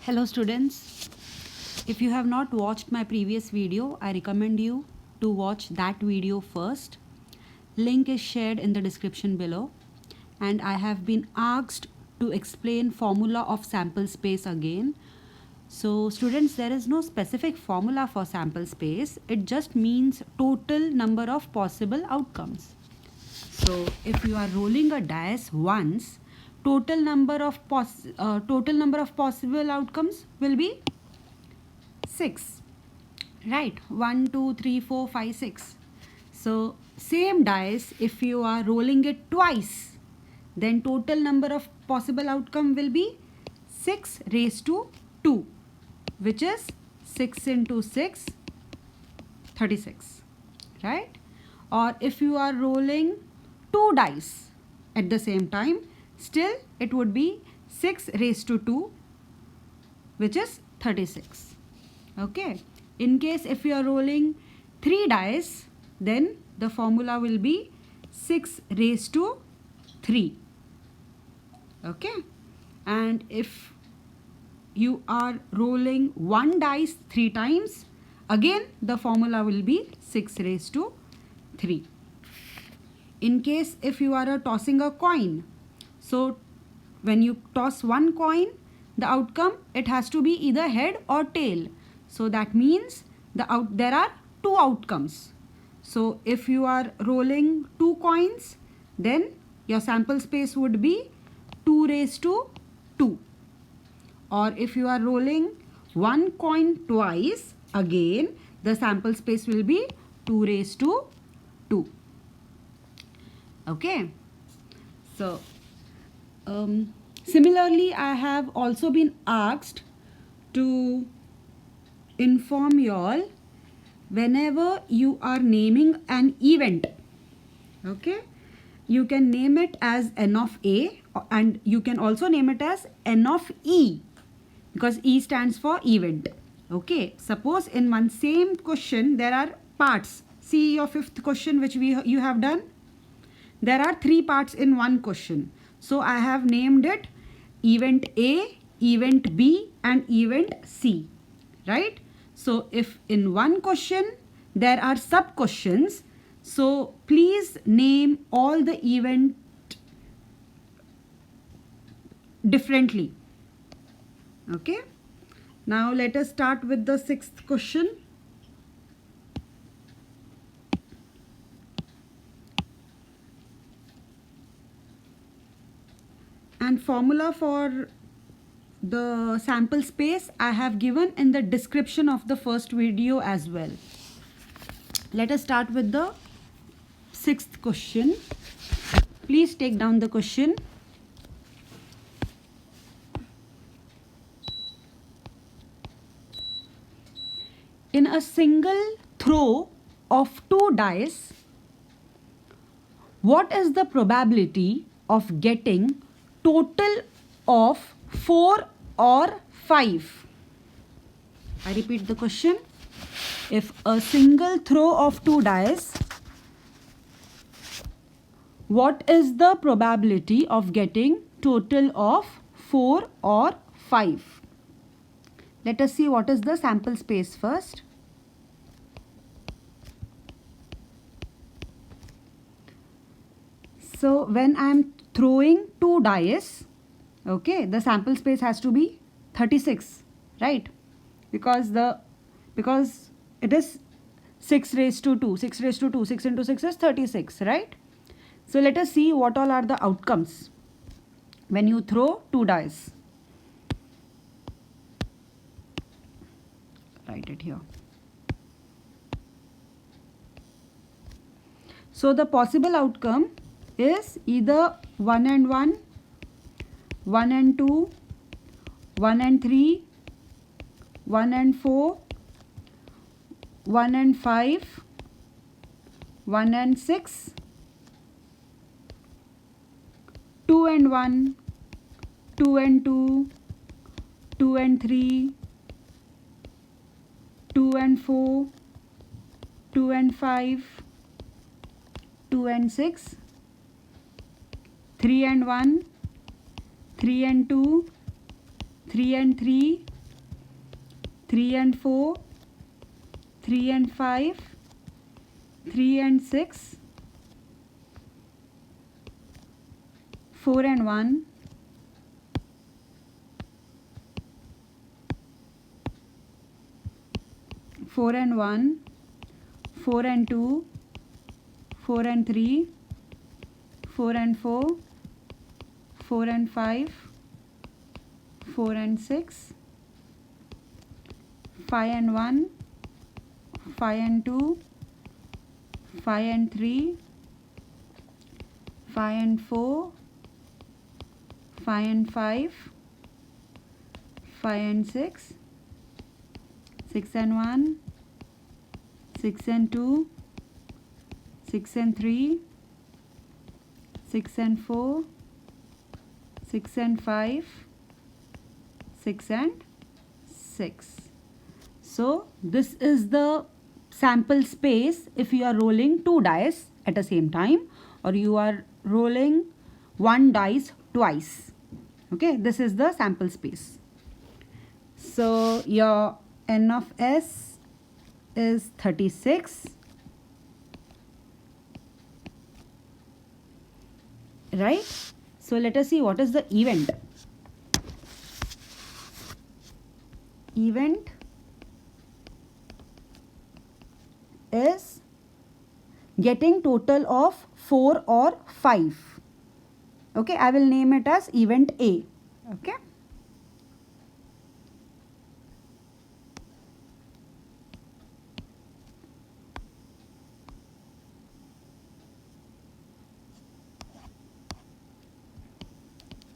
Hello students, if you have not watched my previous video, I recommend you to watch that video first. Link is shared in the description below, and I have been asked to explain formula of sample space again. So students, there is no specific formula for sample space. It just means total number of possible outcomes. So if you are rolling a dice once, total number of possible outcomes will be 6. Right? 1, 2, 3, 4, 5, 6. So same dice, if you are rolling it twice, then total number of possible outcome will be 6 raised to 2, which is 6 into 6, 36. Right? Or if you are rolling 2 dice at the same time, still it would be 6 raised to 2, which is 36. Okay. In case if you are rolling 3 dice, then the formula will be 6 raised to 3. Okay. And if you are rolling 1 dice 3 times, again the formula will be 6 raised to 3. In case if you are tossing a coin, so when you toss one coin, the outcome, it has to be either head or tail. So that means there are 2 outcomes. So if you are rolling 2 coins, then your sample space would be 2 raised to 2. Or if you are rolling 1 coin twice, again the sample space will be 2 raised to 2. Okay. So similarly, I have also been asked to inform you all whenever you are naming an event. Okay. You can name it as N of A, and you can also name it as N of E, because E stands for event. Okay. Suppose in one same question there are parts. See your 5th question which you have done. There are 3 parts in one question. So I have named it event A, event B and event C. Right? So if in one question there are sub questions, so please name all the event differently. Okay? Now let us start with the 6th question. And formula for the sample space I have given in the description of the first video as well. Let us start with the 6th question. Please take down the question. In a single throw of 2 dice, what is the probability of getting total of 4 or 5? I repeat the question. If a single throw of 2 dice, what is the probability of getting total of 4 or 5? Let us see what is the sample space first. So when I am throwing 2 dice, okay, the sample space has to be 36, right? Because it is 6 raised to 2. 6 raised to 2. 6 into 6 is 36, right? So let us see what all are the outcomes when you throw 2 dice. Write it here. So the possible outcome is either 1 and 1, 1 and 2, 1 and 3, 1 and 4, 1 and 5, 1 and 6, 2 and 1, 2 and 2, 2 and 3, 2 and 4, 2 and 5, 2 and 6, 3 and 1, 3 and 2, 3 and 3, 3 and 4, 3 and 5, 3 and 6, 4 and 1, 4 and 1, 4 and 2, 4 and 3, 4 and 4, 4 and 5, 4 and 6, 5 and 1, 5 and 2, 5 and 3, 5 and 4, 5 and 5, 5 and 6, 6 and 1, 6 and 2, 6 and 3, 6 and 4, 6 and 5, 6 and 6. So this is the sample space if you are rolling 2 dice at the same time, or you are rolling 1 dice twice. Okay, this is the sample space. So your N of S is 36. Right? So let us see what is the event. Event is getting total of 4 or 5. Okay, I will name it as event A. Okay.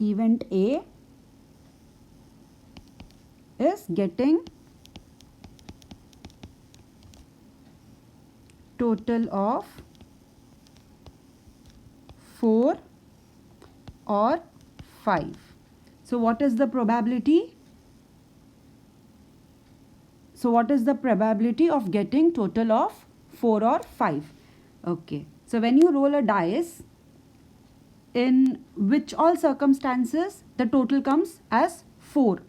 Event A is getting total of 4 or 5. So what is the probability? So what is the probability of getting total of 4 or 5? Okay. So when you roll a dice, in which all circumstances the total comes as 4?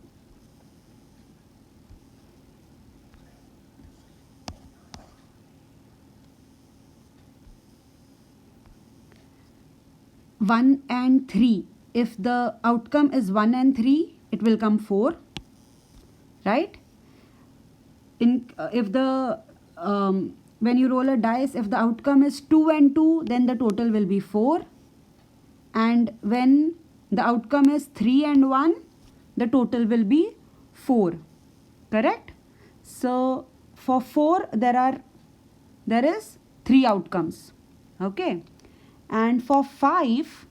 One and 3. If the outcome is 1 and 3, it will come 4. Right? If the when you roll a dice, if the outcome is 2 and 2, then the total will be 4. And when the outcome is 3 and 1, the total will be 4. Correct? So for 4 there is 3 outcomes. Okay? And for 5,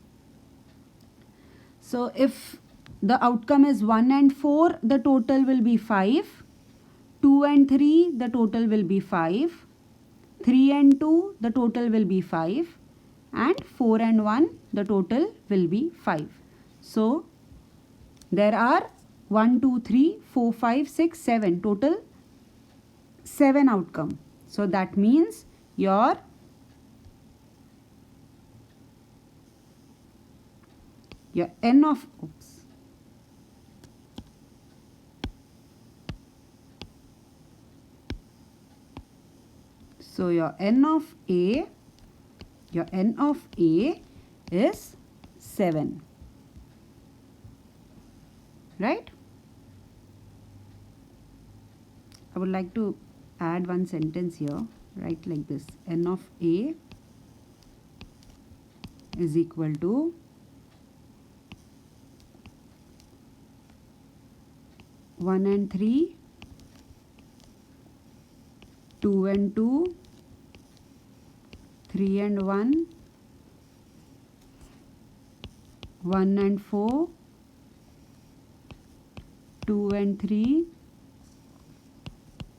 so if the outcome is 1 and 4, the total will be 5. 2 and 3, the total will be 5. 3 and 2, the total will be 5. And 4 and 1, the total will be 5. So there are 1, 2, 3, 4, 5, 6, 7. Total 7 outcome. So that means your N of So your N of A is 7. Right? I would like to add one sentence here. Write like this. N of A is equal to 1 and 3, 2 and 2, 3 and 1, 1 and 4, 2 and 3,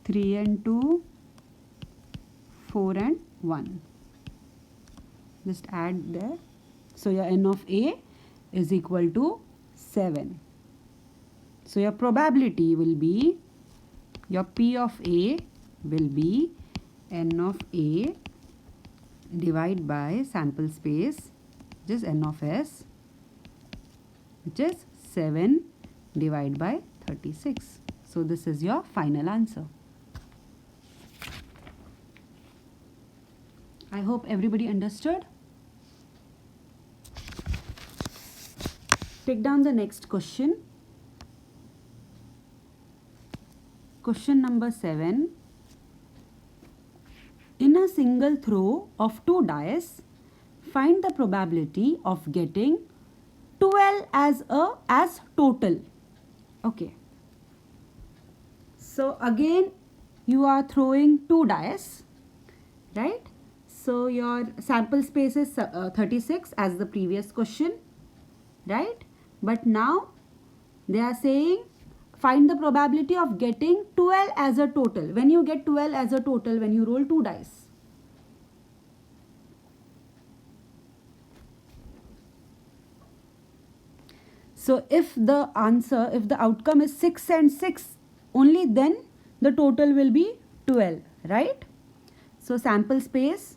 3 and 2, 4 and 1. Just add there. So your N of A is equal to 7. So your probability will be, your P of A will be N of A divided by sample space, which is N of S, which is 7 divided by 36. So this is your final answer. I hope everybody understood. Take down the next question. Question number 7. In a single throw of 2 dice, find the probability of getting 12 as total. Okay. So again you are throwing 2 dice, right? So your sample space is 36 as the previous question, right? But now they are saying find the probability of getting 12 as a total. When you get 12 as a total when you roll 2 dice. So if the outcome is 6 and 6, only then the total will be 12, right? So sample space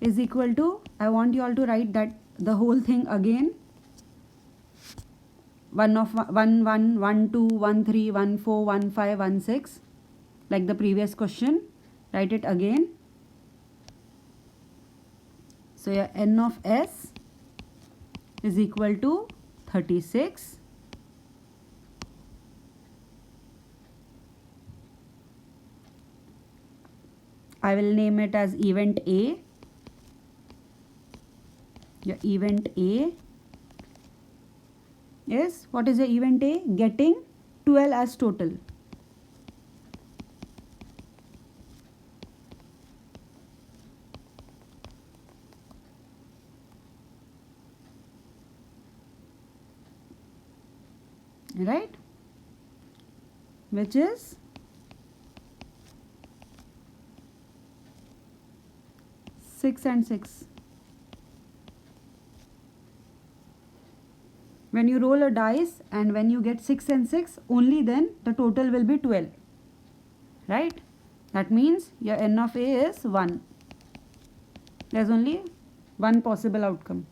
is equal to, I want you all to write that the whole thing again. 1 of 1 1 1 2 1 3 1 4 1 5 1 6, like the previous question. Write it again. So your n of s is equal to 36. I will name it as event A. Your event A is, what is the event A? Getting 12 as total. Right? Which is 6 and 6. When you roll a dice and when you get 6 and 6, only then the total will be 12. Right? That means your n of A is 1. There's only one possible outcome.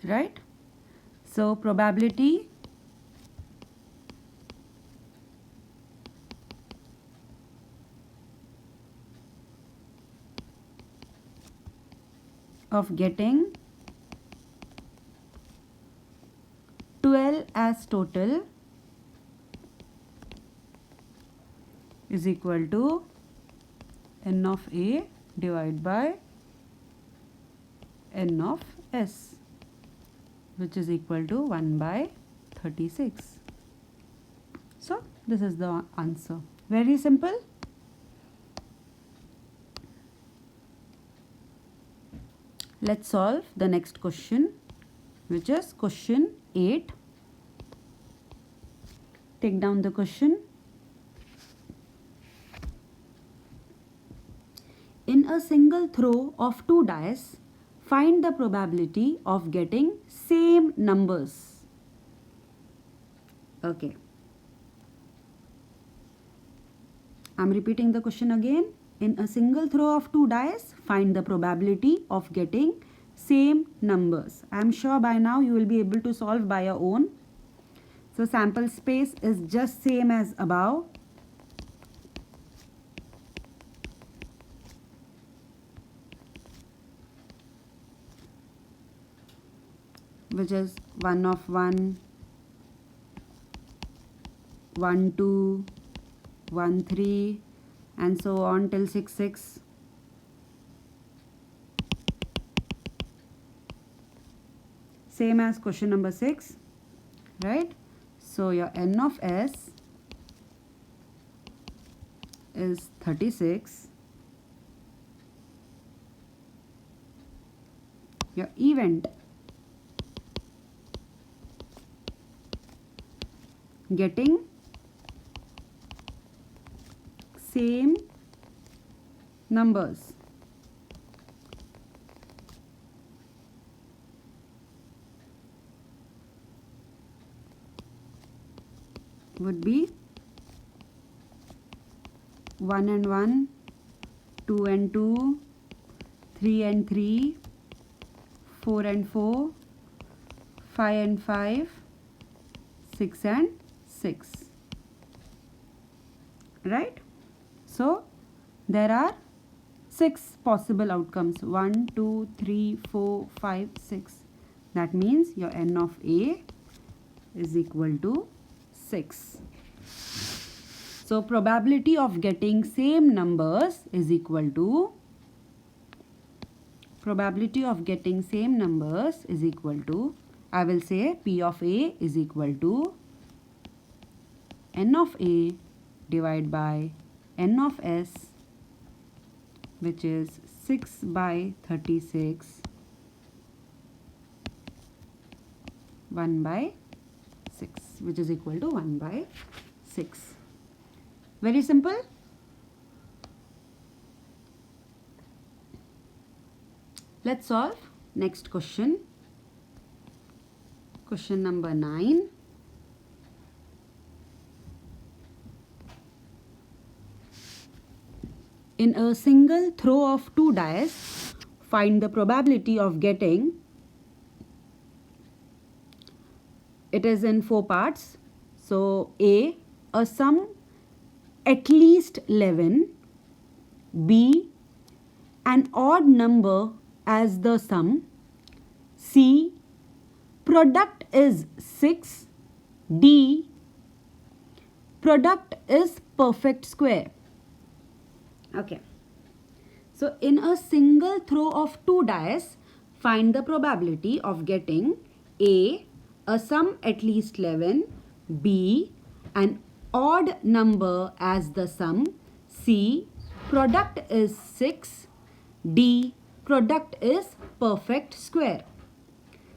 Right? So probability of getting 12 as total is equal to n of A divided by n of S, which is equal to 1 by 36. So this is the answer. Very simple. Let's solve the next question, which is question 8. Take down the question. In a single throw of 2 dice, find the probability of getting same numbers. Okay. I'm repeating the question again. In a single throw of 2 dice, find the probability of getting same numbers. I'm sure by now you will be able to solve by your own. So sample space is just same as above. Which is 1 of 1, 1 2, 1 3, and so on till 6 6. Same as question number 6, right? So your n of s is 36. Your event getting same numbers would be 1 and 1, 2 and 2, 3 and 3, 4 and 4, 5 and 5, 6 and 6. Right? So there are 6 possible outcomes. 1, 2, 3, 4, 5, 6. That means your n of A is equal to 6. So probability of getting same numbers is equal to I will say P of A is equal to n of A divided by n of S, which is 6 by 36 1 by 6, which is equal to 1 by 6. Very simple. Let's solve next question. Question number 9. In a single throw of 2 dice, find the probability of getting, it is in 4 parts. So A sum at least 11, B an odd number as the sum, C product is 6, D product is perfect square. Okay. So in a single throw of 2 dice, find the probability of getting A sum at least 11, B an odd number as the sum, C product is 6, D product is perfect square.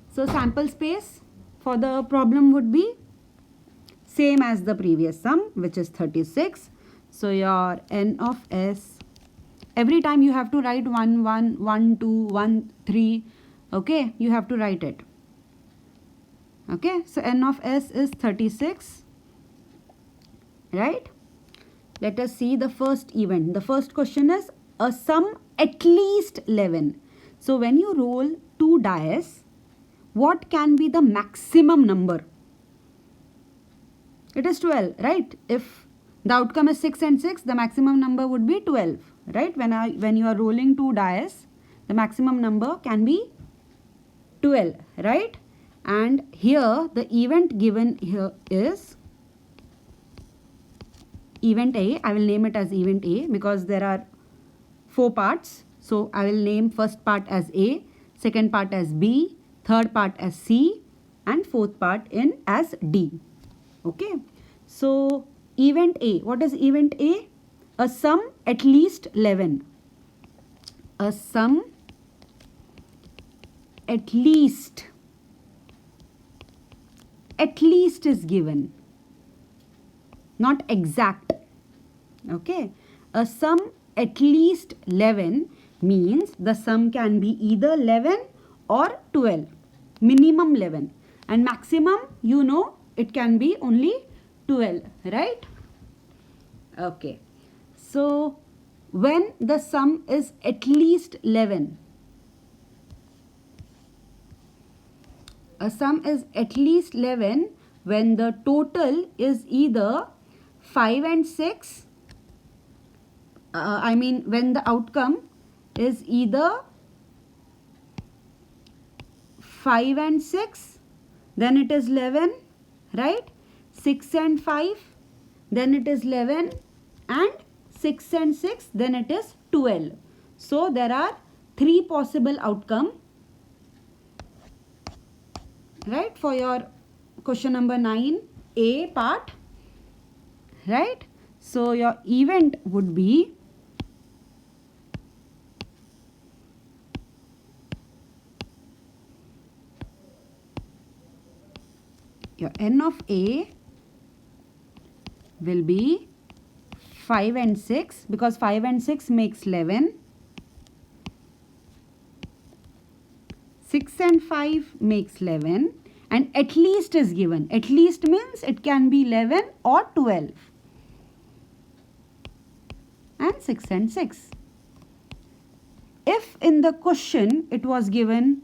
So sample space for the problem would be same as the previous sum, which is 36. So your n of S, every time you have to write 1, 1, 1, 2, 1, 3. Okay, you have to write it. Okay, so n of S is 36. Right? Let us see the first event. The first question is a sum at least 11. So when you roll 2 dice, what can be the maximum number? It is 12, right? If the outcome is 6 and 6, the maximum number would be 12, right? When you are rolling 2 dice, the maximum number can be 12, right? And here the event given here is event A. I will name it as event A because there are 4 parts. So I will name first part as A, second part as B, third part as C, and fourth part as D. Okay. So event A. What is event A? A sum at least 11. A sum at least is given, not exact. Okay, a sum at least 11 means the sum can be either 11 or 12, minimum 11, and maximum, you know, it can be only 12, right? Okay, so when the sum is at least 11, a sum is at least 11 when the total is either 5 and 6, when the outcome is either 5 and 6, then it is 11, right? 6 and 5, then it is 11, and 6 and 6, then it is 12. So there are 3 possible outcomes, right, for your question number 9, A part, right? So your event would be your n of A will be 5 and 6 because 5 and 6 makes 11. 6 and 5 makes 11, and at least is given. At least means it can be 11 or 12. And 6 and 6. if in the question it was given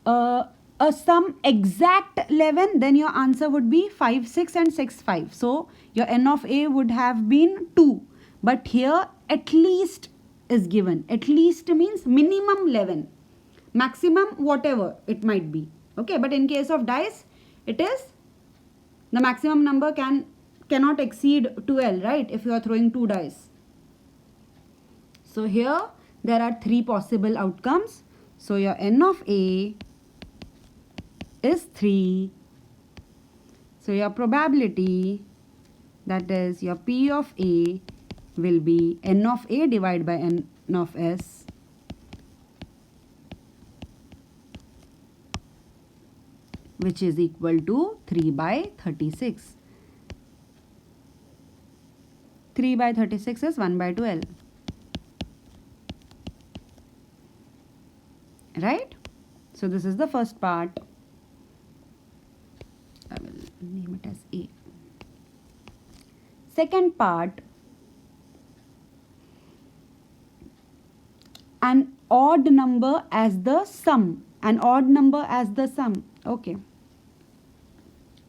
a sum exact 11, then your answer would be 5, 6 and 6, 5. So your n of a would have been 2. But here at least is given. At least means minimum 11. Maximum whatever it might be. Okay, but in case of dice, it is the maximum number cannot exceed 12, right? If you are throwing 2 dice. So here there are 3 possible outcomes. So your n of a is 3. So your probability, that is your P of A, will be n of A divided by n of S, which is equal to 3 by 36. 3 by 36 is 1 by 12. Right? So this is the first part. I will name it as A. Second part, an odd number as the sum. An odd number as the sum. Okay.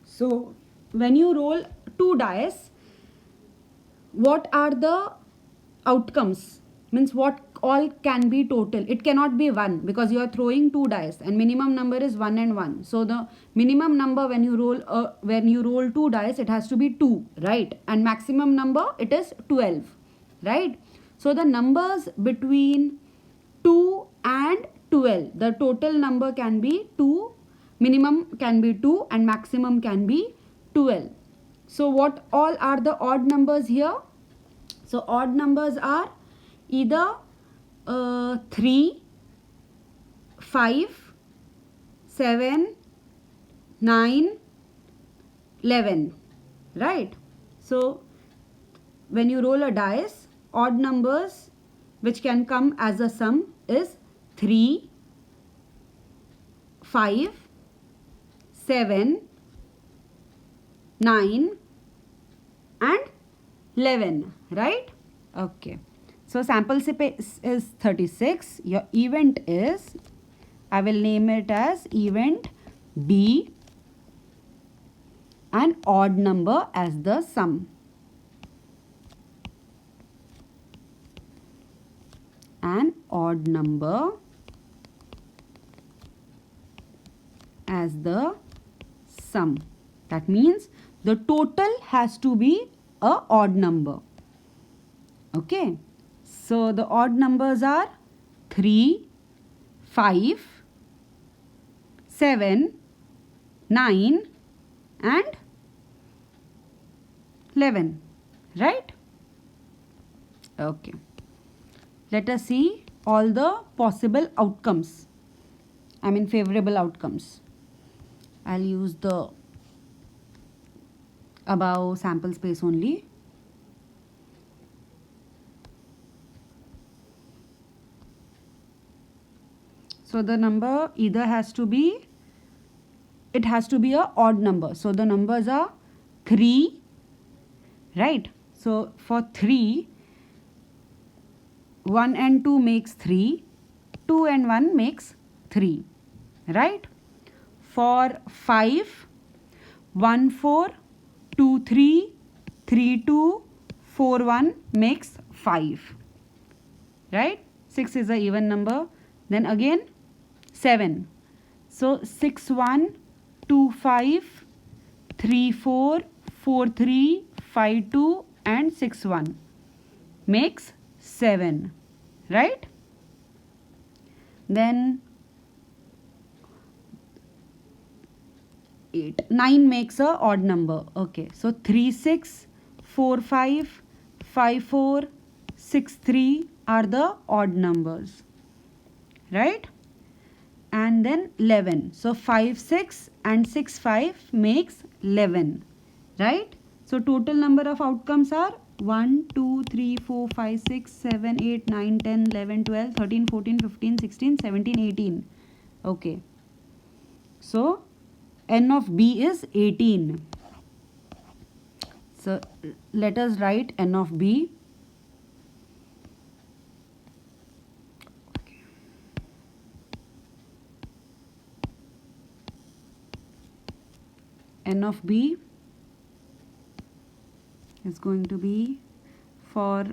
So when you roll 2 dice, what are the outcomes? Means what all can be total. It cannot be 1 because you are throwing 2 dice and minimum number is 1 and 1. So the minimum number when you roll 2 dice, it has to be 2, right? And maximum number, it is 12, right? So the numbers between 2 and 12, the total number can be 2, minimum can be 2 and maximum can be 12. So what all are the odd numbers here? So odd numbers are either 3, 5, 7, 9, 11, right? So when you roll a dice, odd numbers which can come as a sum is 3, 5, 7, 9 and 11, right? Okay. So sample space is 36. Your event is, I will name it as event B, an odd number as the sum. An odd number as the sum. That means the total has to be a odd number. Okay. So the odd numbers are 3, 5, 7, 9 and 11, right? Okay. Let us see all the possible outcomes. I mean favorable outcomes. I'll use the above sample space only. So the number either has to be, it has to be a odd number. So the numbers are 3, right? So for 3, 1 and 2 makes 3, 2 and 1 makes 3, right? For 5, 1, 4, 2, 3, 3, 2, 4, 1 makes 5, right? 6 is a even number. Then again 7. So 6, 1, 2, 5, 3, 4, 4, 3, 5, 2 and 6, 1 makes 7, right? Then 8, 9 makes a odd number. Okay, so 3, 6, 4, 5, 5, 4, 6, 3 are the odd numbers, right? And then 11. So 5, 6 and 6, 5 makes 11, right? So total number of outcomes are 1, 2, 3, 4, 5, 6, 7, 8, 9, 10, 11, 12, 13, 14, 15, 16, 17, 18. Okay. So n of B is 18. So let us write n of B. Okay. n of b is going to be, for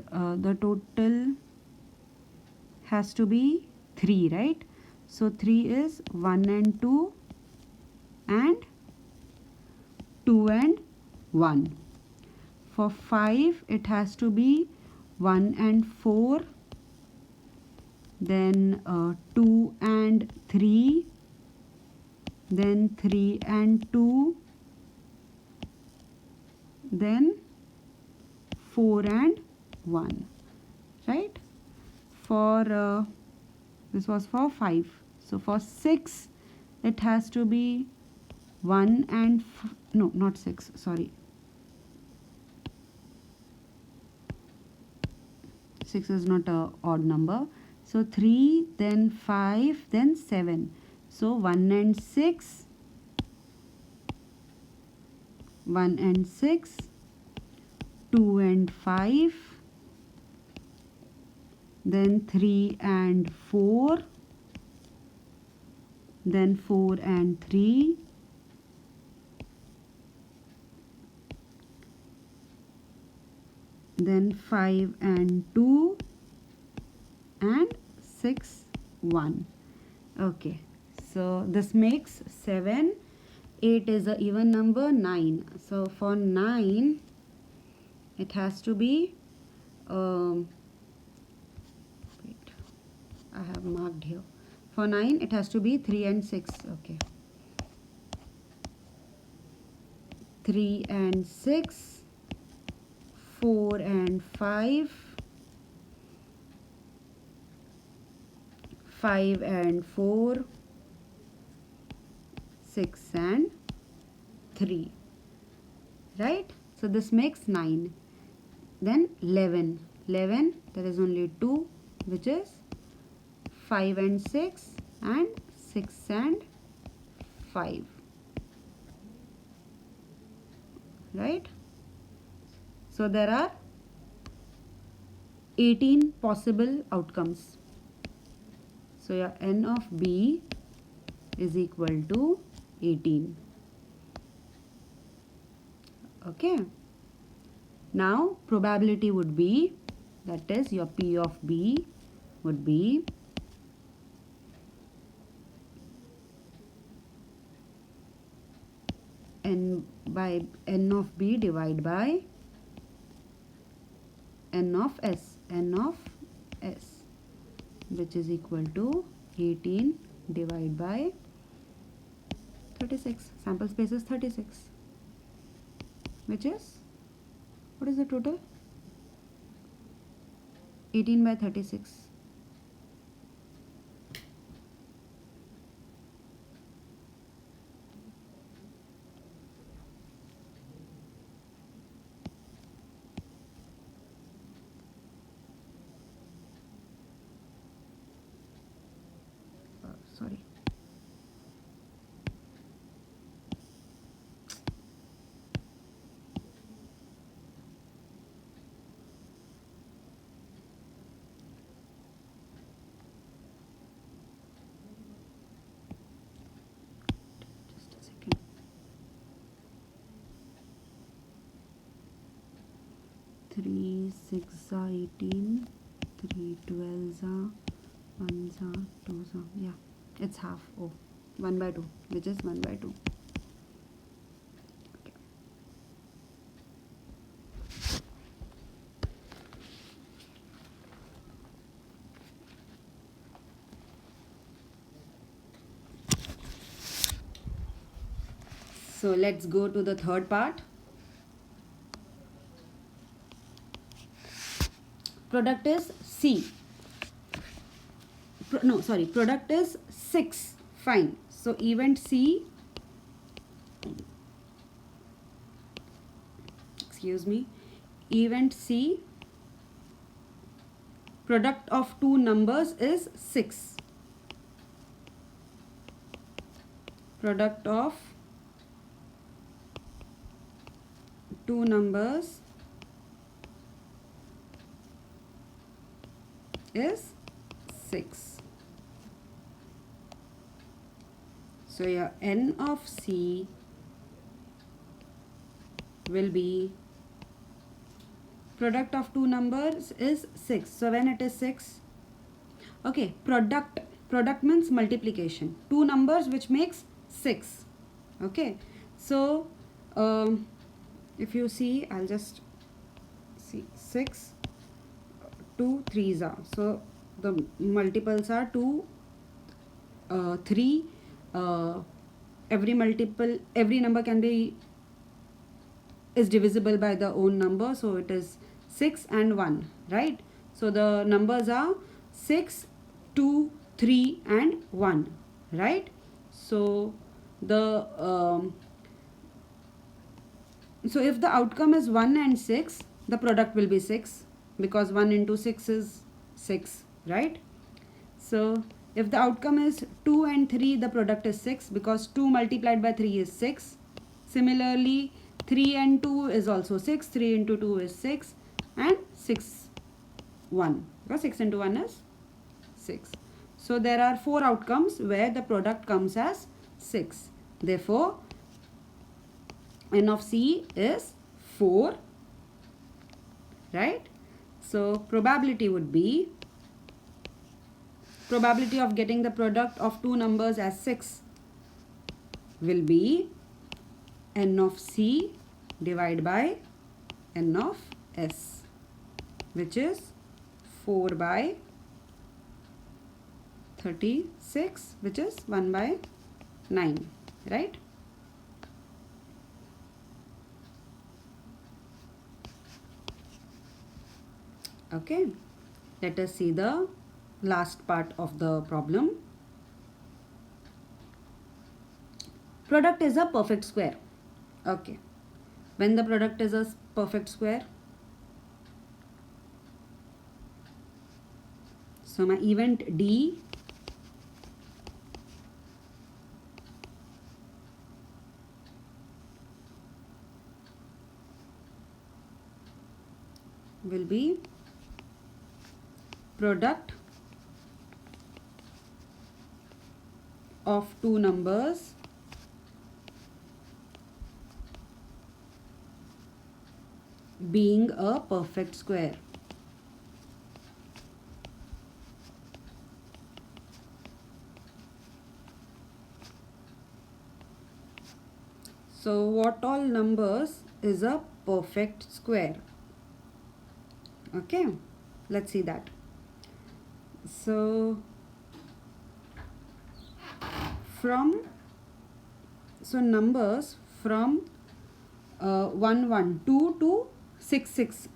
the total has to be 3, right? So 3 is 1 and 2 and 2 and 1. For 5 it has to be 1 and 4, then 2 and 3, then 3 and 2, then 4 and 1, right? For this was for 5. So for 6 it has to be 1 and no, not 6, sorry, 6 is not a odd number. So 3, then 5, then 7. So 1 and 6, 1 and 6, 2 and 5, then 3 and 4, then 4 and 3, then 5 and 2, and 6, 1. Okay, so this makes 7. 8 is an even number, 9. So for 9 it has to be wait, I have marked here. For 9 it has to be 3 and 6. Okay, 3 and 6, 4 and 5, 5 and 4, 6 and 3, right? So this makes 9. Then 11. 11, there is only 2, which is 5 and 6 and 6 and 5, right? So there are 18 possible outcomes. So your n of b is equal to 18. Okay. Now probability would be, that is your p of b would be n by n of b divided by n of s, which is equal to 18 divided by 36. Sample space is 36, which is, what is the total? 18 by 36. Sorry. Just a second. 3 6 are 18, 3 12s are 1s are 2s are, yeah, it's half. Oh, 1 by 2, which is 1 by 2. Okay. So let's go to the third part. Product is C. Product is 6. Fine. So event C, excuse me, event C, product of two numbers is 6. Product of two numbers is 6. So your n of C will be product of two numbers is 6. So when it is 6, okay, product means multiplication, two numbers which makes 6. Okay, so if you see, I'll just see 6, 2 3s are, so the multiples are 2, 3, every number can be is divisible by the own number, so it is 6 and 1, right? So the numbers are 6, 2, 3 and 1, right? So the so if the outcome is 1 and 6, the product will be 6, because 1 into 6 is 6, right? So if the outcome is 2 and 3, the product is 6, because 2 multiplied by 3 is 6. Similarly, 3 and 2 is also 6. 3 into 2 is 6. And 6, 1. Because 6 into 1 is 6. So there are 4 outcomes where the product comes as 6. Therefore, N of C is 4. Right? So probability would be, probability of getting the product of two numbers as 6 will be N of C divided by N of S, which is 4 by 36, which is 1 by 9, right? Okay, let us see the last part of the problem. Product is a perfect square. Okay, when the product is a perfect square, so my event D will be product of two numbers being a perfect square. So what all numbers is a perfect square? Okay, let's see that. So numbers from 1 1 2 to 6 6,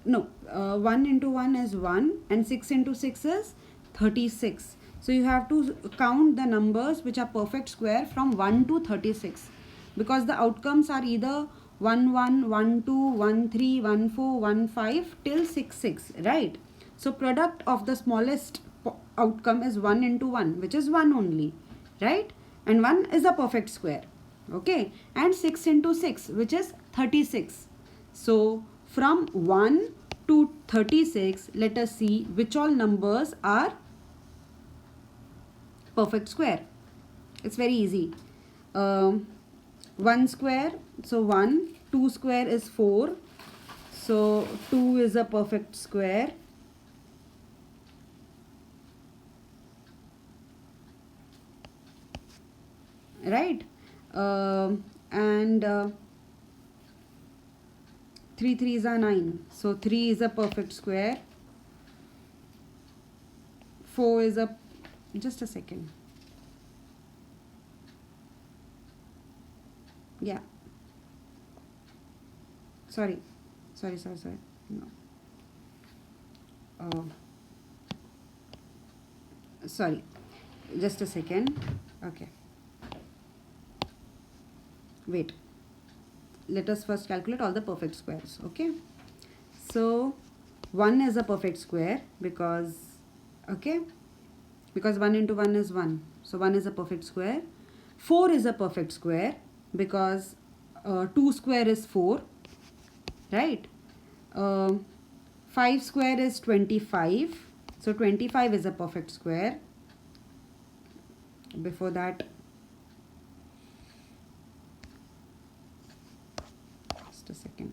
no, 1 into 1 is 1 and 6 into 6 is 36. So you have to count the numbers which are perfect square from 1 to 36, because the outcomes are either 1 1 1 2 1 3 1 4 1 5 till 6 6, right? So product of the smallest outcome is 1 into 1, which is 1 only, right? And 1 is a perfect square, okay? And 6 into 6, which is 36. So from 1 to 36, let us see which all numbers are perfect square. It's very easy. 1 square, so 1. 2 square is 4. So 2 is a perfect square. Right? And 3 3s are 9. So 3 is a perfect square. 4 is a, just a second. Yeah. Sorry. No. Sorry. Just a second. Okay. Wait. Let us first calculate all the perfect squares. Okay. So 1 is a perfect square because, okay, because 1 into 1 is 1. So 1 is a perfect square. 4 is a perfect square because 2 square is 4, right? 5 square is 25. So 25 is a perfect square. Before that, just a second.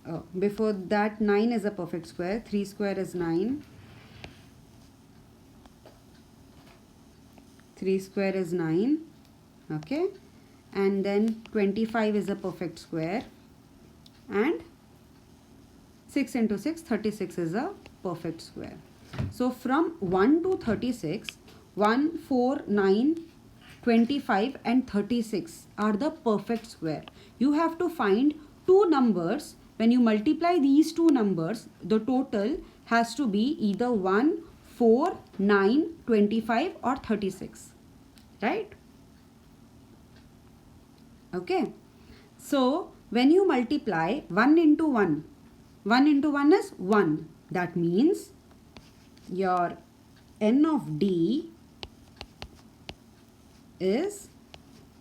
Oh, before that 9 is a perfect square. 3 square is 9. 3 square is 9. Okay. And then 25 is a perfect square. And 6 into 6, 36 is a perfect square. So from 1 to 36, 1, 4, 9, 25 and 36 are the perfect square. You have to find two numbers. When you multiply these two numbers, the total has to be either 1, 4, 9, 25 or 36. Right? Okay. So when you multiply 1 into 1, 1 into 1 is 1. That means your n of d is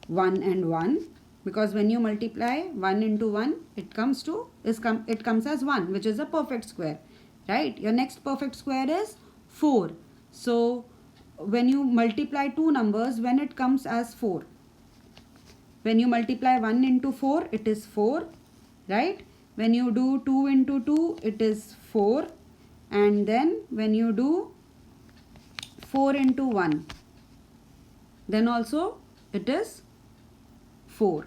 1 and 1, because when you multiply 1 into 1, it comes as 1, which is a perfect square. Right? Your next perfect square is 4. So when you multiply two numbers, when it comes as 4, when you multiply 1 into 4, it is 4. Right? When you do 2 into 2, it is 4. And then when you do 4 into 1, then also it is 4.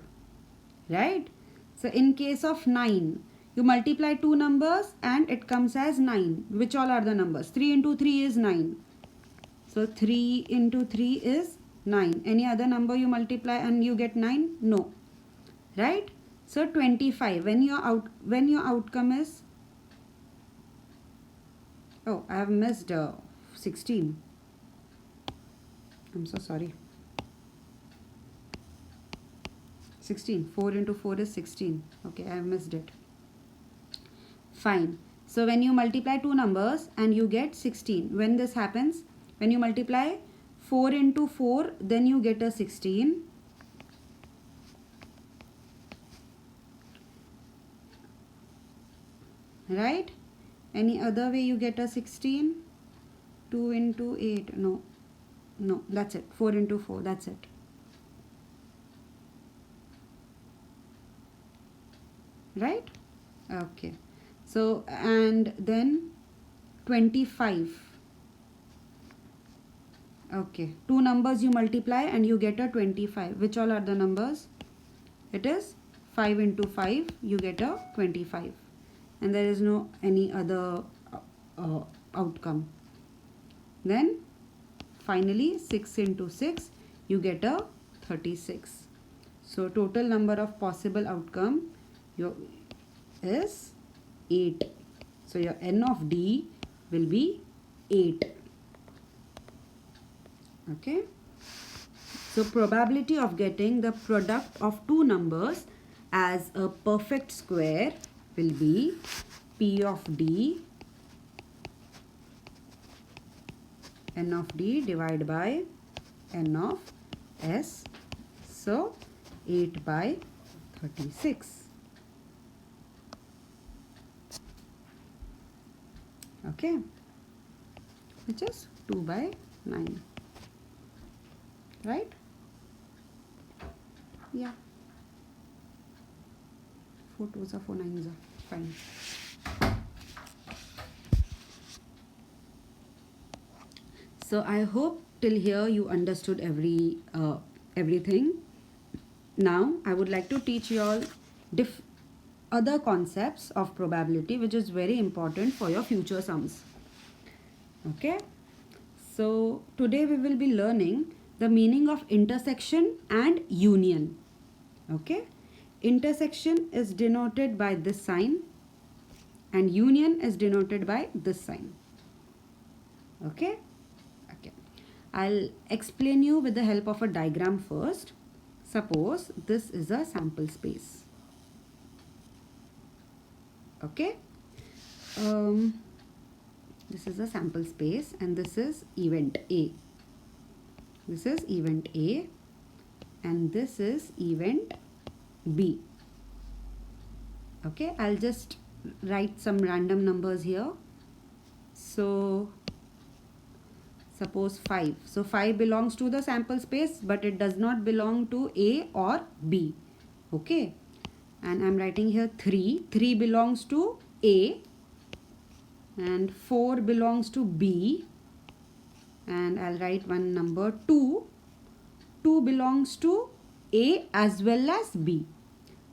Right? So in case of 9, you multiply two numbers and it comes as 9. Which all are the numbers? 3 into 3 is 9. So 3 into 3 is 9. Any other number you multiply and you get 9? No. Right? So 25. When your outcome is, oh, I have missed 16. I'm so sorry. 16. 4 into 4 is 16. Okay, I have missed it. Fine. So when you multiply two numbers and you get 16. When this happens, when you multiply 4 into 4, then you get a 16. Right? Any other way you get a 16? 2 into 8. No. No, that's it. 4 into 4. That's it. Right? Okay. So, and then 25. Okay. Two numbers you multiply and you get a 25. Which all are the numbers? It is 5 into 5. You get a 25. And there is no any other outcome. Then finally 6 into 6, you get a 36. So total number of possible outcome is 8. So your n of d will be 8. Okay. So probability of getting the product of two numbers as a perfect square will be P of d, n of d divided by n of s. So 8 by 36. Okay. Which is 2 by 9. Right? Yeah. 4 2s are 4 9s are fine. So I hope till here you understood everything. Now I would like to teach you all other concepts of probability, which is very important for your future sums. Okay. So today we will be learning the meaning of intersection and union. Okay. Intersection is denoted by this sign and union is denoted by this sign. Okay. Okay. I'll explain you with the help of a diagram first. Suppose this is a sample space. Okay. This is a sample space and this is event A. This is event A and this is event B. Okay, I'll just write some random numbers here. So suppose 5. So 5 belongs to the sample space, but it does not belong to A or B. Okay. And I'm writing here 3. 3 belongs to A and 4 belongs to B. And I'll write one number 2. 2 belongs to A as well as B.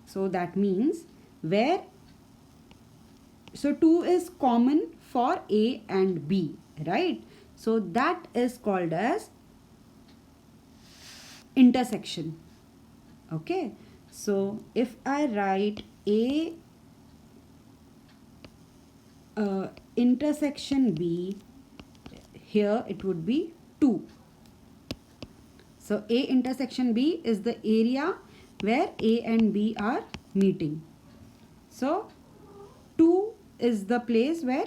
So that means so 2 is common for A and B, right? So that is called as intersection. Okay. So if I write A intersection B, here it would be 2. So A intersection B is the area where A and B are meeting. So 2 is the place where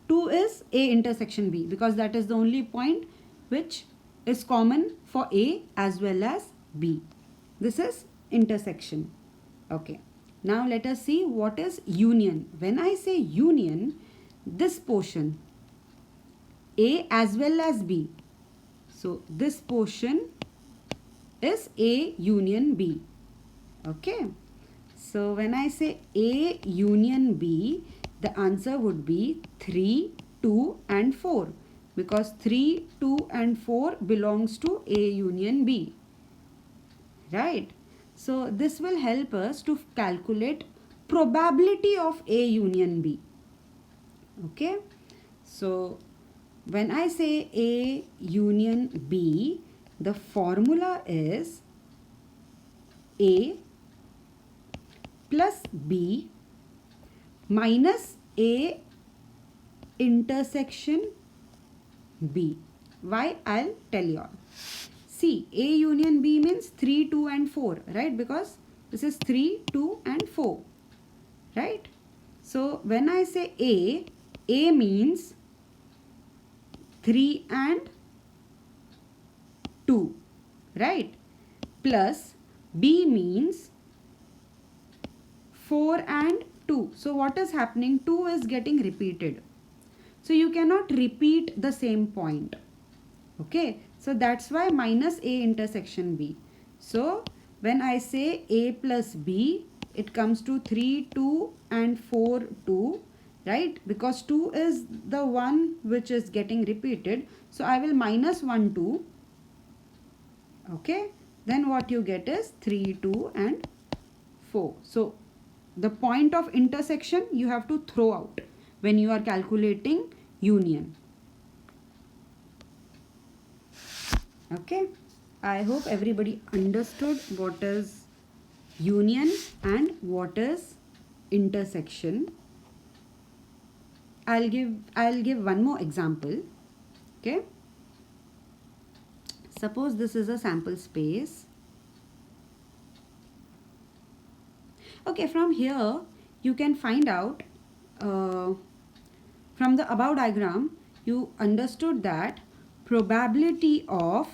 2 is A intersection B, because that is the only point which is common for A as well as B. This is intersection. Okay. Now let us see what is union. When I say union, this portion A as well as B. So this portion is A union B. Okay. So when I say A union B, the answer would be 3, 2 and 4, because 3, 2 and 4 belongs to A union B. Right. So this will help us to calculate probability of A union B. Okay. So when I say A union B, the formula is A plus B minus A intersection B. Why? I'll tell you all. See, A union B means 3, 2 and 4, right? Because this is 3, 2 and 4, right? So when I say A means 3 and 2, right? Plus B means 4 and 2. So what is happening? 2 is getting repeated. So you cannot repeat the same point. Okay. So that's why minus A intersection B. So when I say A plus B, it comes to 3, 2 and 4, 2. Right? Because 2 is the one which is getting repeated. So I will minus 1, 2. Okay. Then what you get is 3, 2 and 4. So the point of intersection you have to throw out when you are calculating union. Okay. I hope everybody understood what is union and what is intersection. I'll give one more example. Okay. Suppose this is a sample space. Okay, from here you can find out from the above diagram you understood that probability of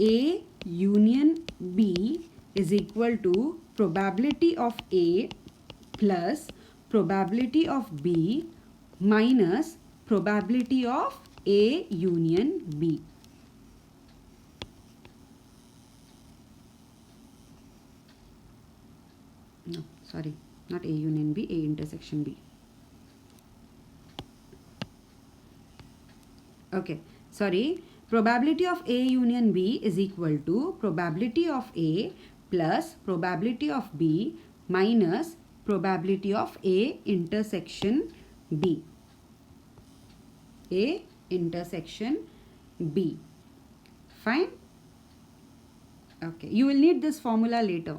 A union B is equal to probability of A plus probability of B minus probability of A union B. No, sorry, not A union B, A intersection B. Okay, sorry. Probability of A union B is equal to probability of A plus probability of B minus probability of A intersection B. A intersection B. Fine? Okay, you will need this formula later.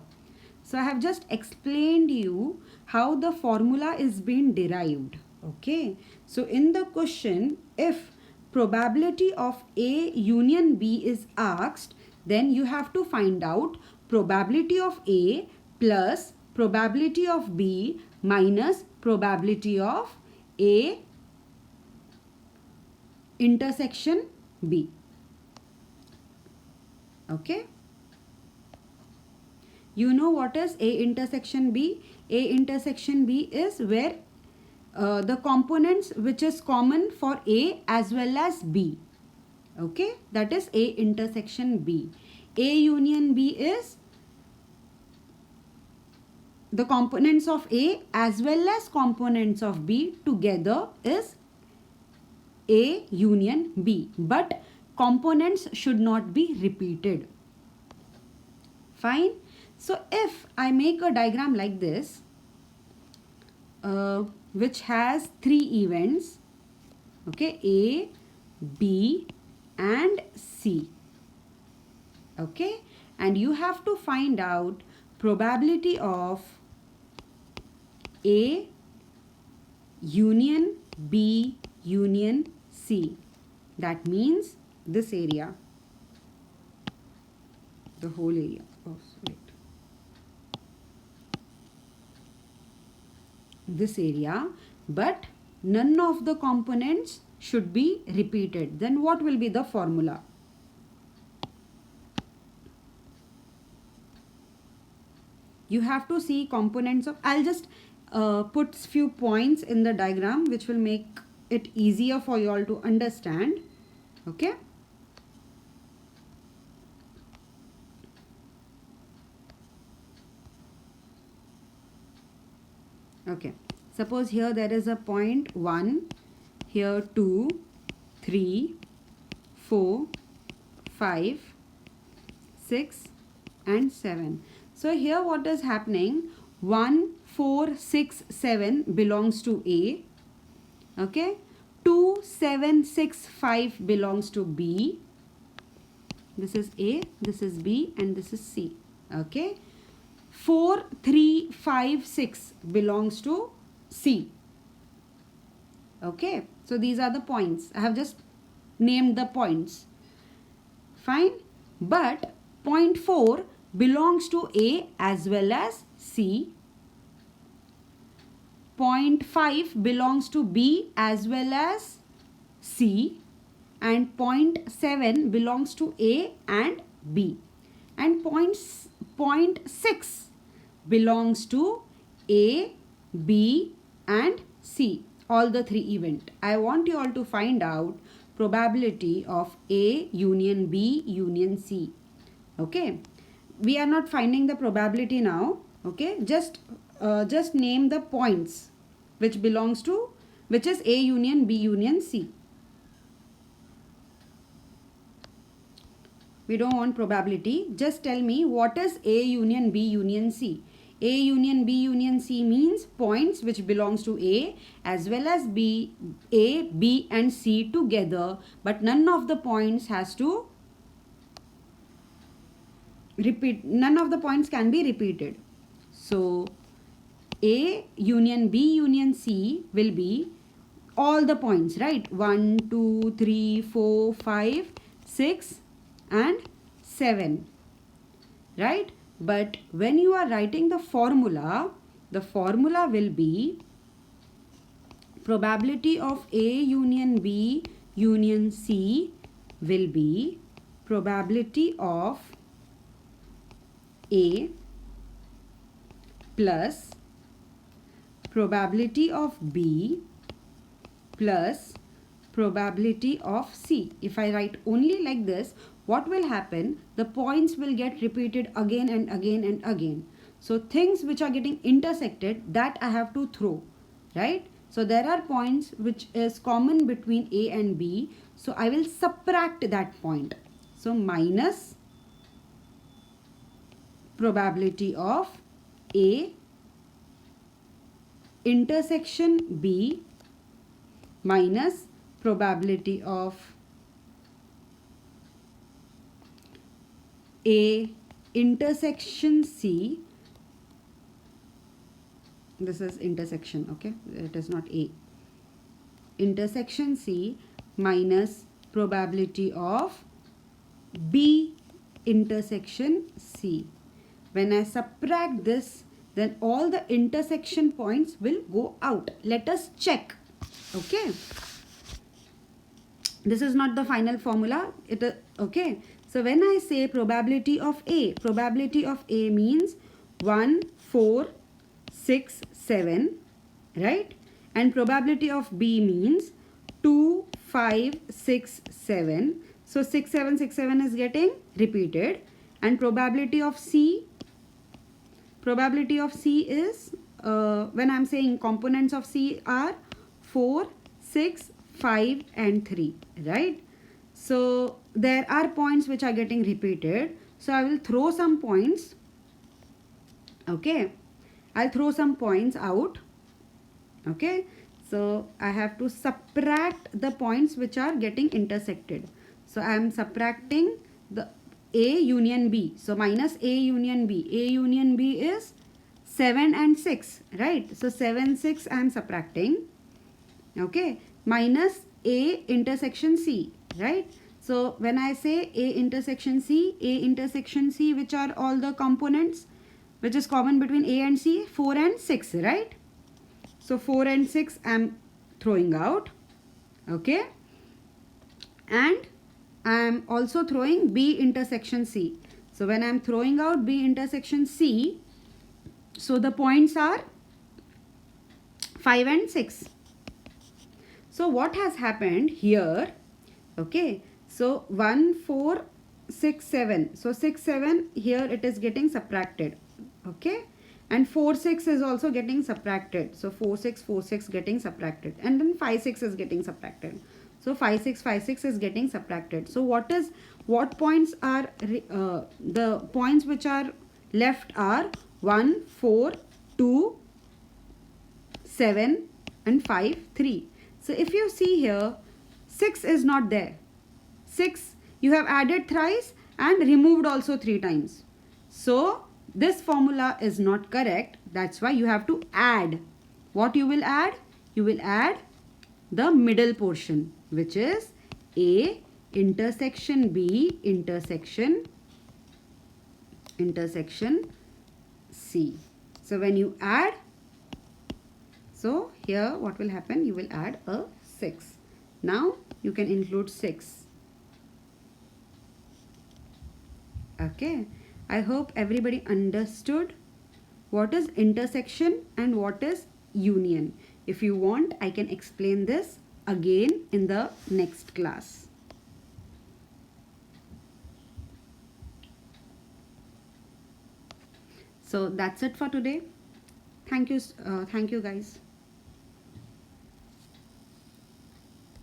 So I have just explained you how the formula is being derived. Okay. So in the question, if probability of A union B is asked, then you have to find out probability of A plus probability of B minus probability of A intersection B. Okay. You know what is A intersection B? A intersection B is where the components which is common for A as well as B. Okay, that is A intersection B. A union B is the components of A as well as components of B together is A union B, but components should not be repeated. Fine. So if I make a diagram like this, which has three events, okay, A, B and C, okay, and you have to find out probability of A union B union C. That means this area, the whole area. Oh, wait. This area, but none of the components should be repeated. Then what will be the formula? You have to see components of, I'll just put few points in the diagram which will make it easier for you all to understand. Okay. Okay. Suppose here there is a point 1, here 2, 3, 4, 5, 6 and 7. So here what is happening? 1, 4, 6, 7 belongs to A. Okay. 2, 7, 6, 5 belongs to B. This is A, this is B and this is C. Okay. 4, 3, 5, 6 belongs to C. Okay. So these are the points. I have just named the points. Fine. But point 4 belongs to A as well as C. Point 5 belongs to B as well as C. And point 7 belongs to A and B. And point 6 belongs to A, B and C. All the three event. I want you all to find out probability of A union B union C. Okay. We are not finding the probability now. Okay. Just name the points which belongs to, which is A union B union C. We don't want probability. Just tell me what is A union B union C. A union B union C means points which belongs to A as well as B, A, B and C together, but none of the points has to repeat. None of the points can be repeated. So A union B union C will be all the points, right? 1, 2, 3, 4, 5, 6 and 7, right? But when you are writing the formula will be probability of A union B union C will be probability of A plus probability of B plus probability of C. If I write only like this, what will happen? The points will get repeated again and again and again. So things which are getting intersected, that I have to throw, right? So there are points which is common between A and B. So I will subtract that point. So minus probability of A intersection B minus probability of A intersection C. This is intersection, okay? It is not A. Intersection C minus probability of B intersection C. When I subtract this, then all the intersection points will go out. Let us check. Okay. This is not the final formula. Okay. So when I say probability of A means 1, 4, 6, 7, right? And probability of B means 2, 5, 6, 7. So 6, 7, 6, 7 is getting repeated. And probability of C is, when I'm saying components of C are 4, 6, 5 and 3, right? So there are points which are getting repeated. So I will throw some points. Okay, I'll throw some points out. Okay, so I have to subtract the points which are getting intersected. So I am subtracting the A union B. So minus A union B. A union B is 7 and 6, right? So 7, 6 I am subtracting. Okay, minus A intersection C, right? So when I say A intersection C, which are all the components which is common between A and C, 4 and 6, right? So 4 and 6 I am throwing out. Okay, and I am also throwing B intersection C. So when I am throwing out B intersection C, so the points are 5 and 6. So what has happened here? Okay, so 1, 4, 6, 7. So 6, 7 here it is getting subtracted. Okay, and 4, 6 is also getting subtracted. So 4, 6, 4, 6 getting subtracted, and then 5, 6 is getting subtracted. So 5, 6, 5, 6 is getting subtracted. So what points are the points which are left are 1, 4, 2, 7 and 5, 3. So if you see here, 6 is not there. 6 you have added thrice and removed also 3 times. So this formula is not correct. That's why you have to add. What you will add? You will add the middle portion, which is A intersection B intersection C. So when you add, so here what will happen? You will add a 6. Now you can include 6. Okay, I hope everybody understood what is intersection and what is union. If you want, I can explain this again in the next class. So that's it for today. Thank you guys.